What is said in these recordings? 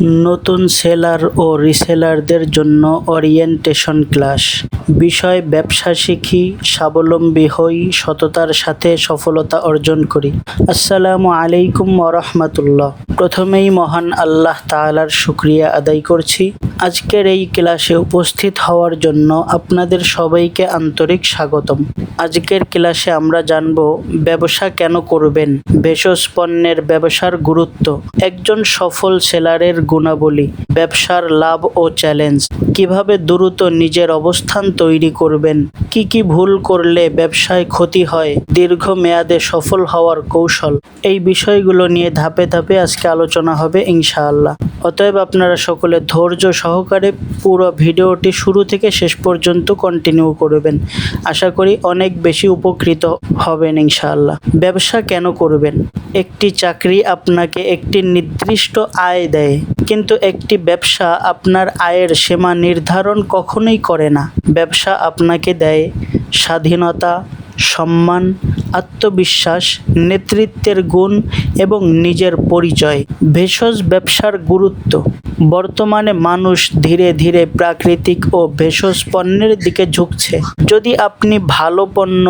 নতুন সেলার ও রিসেলারদের জন্য orientation class. বিষয়: ব্যবসা শিখি, স্বাবলম্বী হই, সততার সাথে সফলতা অর্জন করি। আসসালামু আলাইকুম ওয়া রাহমাতুল্লাহ। প্রথমেই মহান আল্লাহ তাআলার শুকরিয়া আদায় করছি আজকের এই ক্লাসে উপস্থিত হওয়ার জন্য আপনাদের সবাইকে আন্তরিক স্বাগতম। আজকের ক্লাসে আমরা জানব ব্যবসা কেন করবেন, ভেষজ পণ্যের ব্যবসার গুরুত্ব, একজন সফল সেলারের গুণাবলী, ব্যবসার লাভ ও চ্যালেঞ্জ, কিভাবে দ্রুত নিজের অবস্থান তৈরি করবেন, কি ভুল করলে ব্যবসায় ক্ষতি হয়, দীর্ঘমেয়াদে সফল হওয়ার কৌশল। এই বিষয়গুলো নিয়ে ধাপে ধাপে আজকে আলোচনা হবে ইনশাআল্লাহ। অতএব আপনারা সকলে ধৈর্য সহকারে পুরো ভিডিওটি শুরু থেকে শেষ পর্যন্ত কন্টিনিউ করবেন। আশা করি অনেক বেশি উপকৃত হবেন ইনশাআল্লাহ। ব্যবসা কেন করবেন? একটি চাকরি আপনাকে একটি নির্দিষ্ট আয় দেয়, কিন্তু একটি ব্যবসা আপনার আয়ের সীমা নির্ধারণ কখনোই করে না। ব্যবসা আপনাকে দেয় স্বাধীনতা, সম্মান, আত্মবিশ্বাস, নেতৃত্বের গুণ এবং নিজের পরিচয়। ভেষজ ব্যবসার গুরুত্ব: বর্তমানে মানুষ ধীরে ধীরে প্রাকৃতিক ও ভেষজ পণ্যের দিকে ঝুঁকছে। যদি আপনি ভালো পণ্য,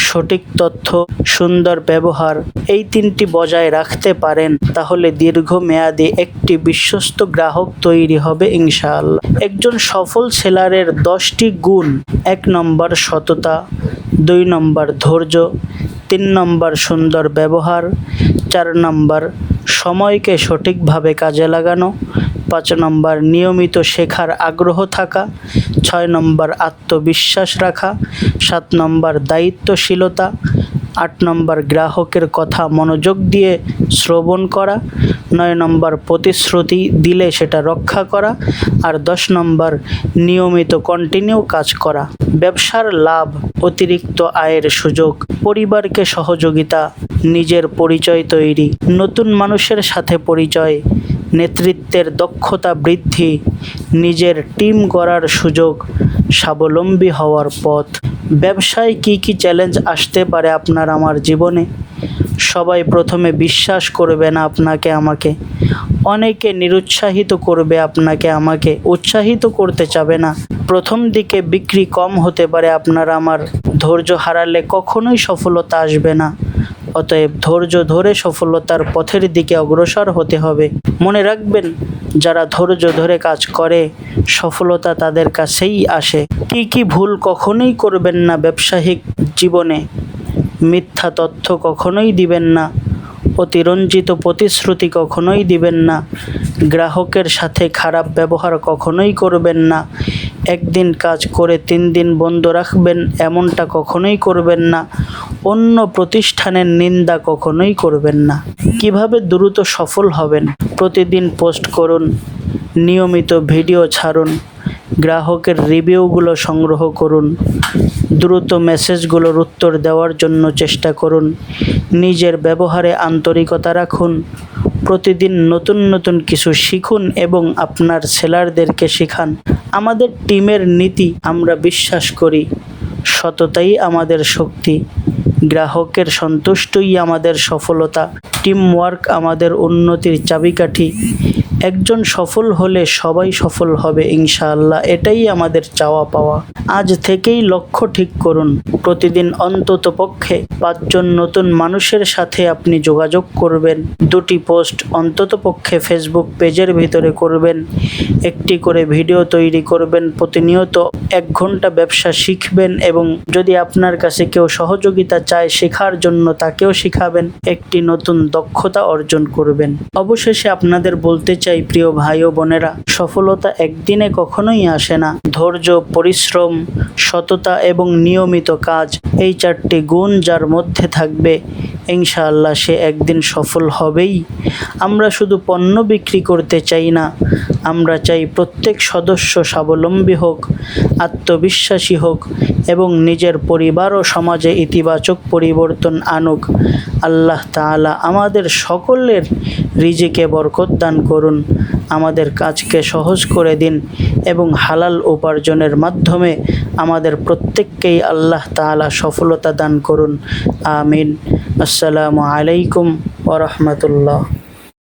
সঠিক তথ্য, সুন্দর ব্যবহার এই তিনটি বজায় রাখতে পারেন, তাহলে দীর্ঘমেয়াদী একটি বিশ্বস্ত গ্রাহক তৈরি হবে ইনশাআল্লাহ। একজন সফল সেলারের 10টি গুণ: 1 নম্বর সততা, 2 নম্বর ধৈর্য, 3 নম্বর সুন্দর ব্যবহার, 4 নম্বর সময়কে সঠিকভাবে কাজে লাগানো, 5 নম্বর নিয়মিত শেখার আগ্রহ থাকা, 6 নম্বর আত্মবিশ্বাস রাখা, 7 নম্বর দায়িত্বশীলতা, 8 নম্বর গ্রাহকের কথা মনোযোগ দিয়ে শ্রবণ করা, 9 নম্বর প্রতিশ্রুতি দিলে সেটা রক্ষা করা, আর 10 নম্বর নিয়মিত কন্টিনিউ কাজ করা। ব্যবসার লাভ: অতিরিক্ত আয়ের সুযোগ, পরিবারকে সহযোগিতা, নিজের পরিচয় তৈরি, নতুন মানুষের সাথে পরিচয়, নেতৃত্বের দক্ষতা বৃদ্ধি, নিজের টিম গড়ার সুযোগ, স্বাবলম্বী হওয়ার পথ। ব্যবসায় কি চ্যালেঞ্জ আসতে পারে আপনার আমার জীবনে? সবাই প্রথমে বিশ্বাস করবে না আপনাকে আমাকে, অনেকে নিরুৎসাহিত করবে আপনাকে আমাকে, উৎসাহিত করতে চাবে না। প্রথম দিকে বিক্রি কম হতে পারে আপনার আমার, ধৈর্য হারালে কখনোই সফলতা আসবে না। অতএব ধৈর্য ধরে সফলতার পথের দিকে অগ্রসর হতে হবে। মনে রাখবেন, যারা ধৈর্য ধরে কাজ করে সফলতা তাদের কাছেই আসে। কি ভুল কখনোই করবেন না ব্যবসায়িক জীবনে? মিথ্যা তথ্য কখনোই দিবেন না, অতিরঞ্জিত প্রতিশ্রুতি কখনোই দিবেন না, গ্রাহকের সাথে খারাপ ব্যবহার কখনোই করবেন না, একদিন কাজ করে 3 দিন বন্ধ রাখবেন এমনটা কখনোই করবেন না, অন্য প্রতিষ্ঠানের নিন্দা কখনোই করবেন না। কিভাবে দ্রুত সফল হবেন? প্রতিদিন পোস্ট করুন, নিয়মিত ভিডিও ছাড়ুন, গ্রাহকের রিভিউগুলো সংগ্রহ করুন, দ্রুত মেসেজগুলোর উত্তর দেওয়ার জন্য চেষ্টা করুন, নিজের ব্যবহারে আন্তরিকতা রাখুন, প্রতিদিন নতুন কিছু শিখুন এবং আপনার সেলারদেরকে শেখান। আমাদের টিমের নীতি: আমরা বিশ্বাস করি সততাই আমাদের শক্তি, গ্রাহকের সন্তুষ্টই আমাদের সফলতা, টিম ওয়ার্ক আমাদের উন্নতির চাবিকাঠি। একজন সফল হলে সবাই সফল হবে ইনশাআল্লাহ, এটাই আমাদের চাওয়া পাওয়া। আজ থেকেই লক্ষ্য ঠিক করুন, প্রতিদিন অন্তত পক্ষে 5 জন নতুন মানুষের সাথে আপনি যোগাযোগ করবেন। 2টি পোস্ট অন্তত পক্ষে ফেসবুক পেজের ভিতরে করবেন, 1টি করে ভিডিও তৈরি করবেন, প্রতিনিয়ত 1 ঘন্টা ব্যবসা শিখবেন এবং যদি আপনার কাছে কেউ সহযোগিতা চায় শেখার জন্য তাকেও শিখাবেন, একটি নতুন দক্ষতা অর্জন করবেন। অবশেষে আপনাদের বলতে চাই, প্রিয় ভাই ও বোনেরা, সফলতা একদিনে কখনোই আসে না। ধৈর্য, পরিশ্রম, সততা এবং নিয়মিত কাজ, এই 4টি গুণ যার মধ্যে থাকবে ইনশাআল্লাহ সে একদিন সফল হবেই। আমরা শুধু পণ্য বিক্রি করতে চাই না, আমরা চাই প্রত্যেক সদস্য স্বাবলম্বী হোক, আত্মবিশ্বাসী হোক এবং নিজের পরিবার ও সমাজে ইতিবাচক পরিবর্তন আনুক। আল্লাহ তাআলা আমাদের সকলের রিজিকে বরকত দান করুন, আমাদের কাজকে সহজ করে দিন এবং হালাল উপার্জনের মাধ্যমে আমাদের প্রত্যেককেই আল্লাহ তাআলা সফলতা দান করুন। আমিন। আসসালামু আলাইকুম ওয়া রাহমাতুল্লাহ।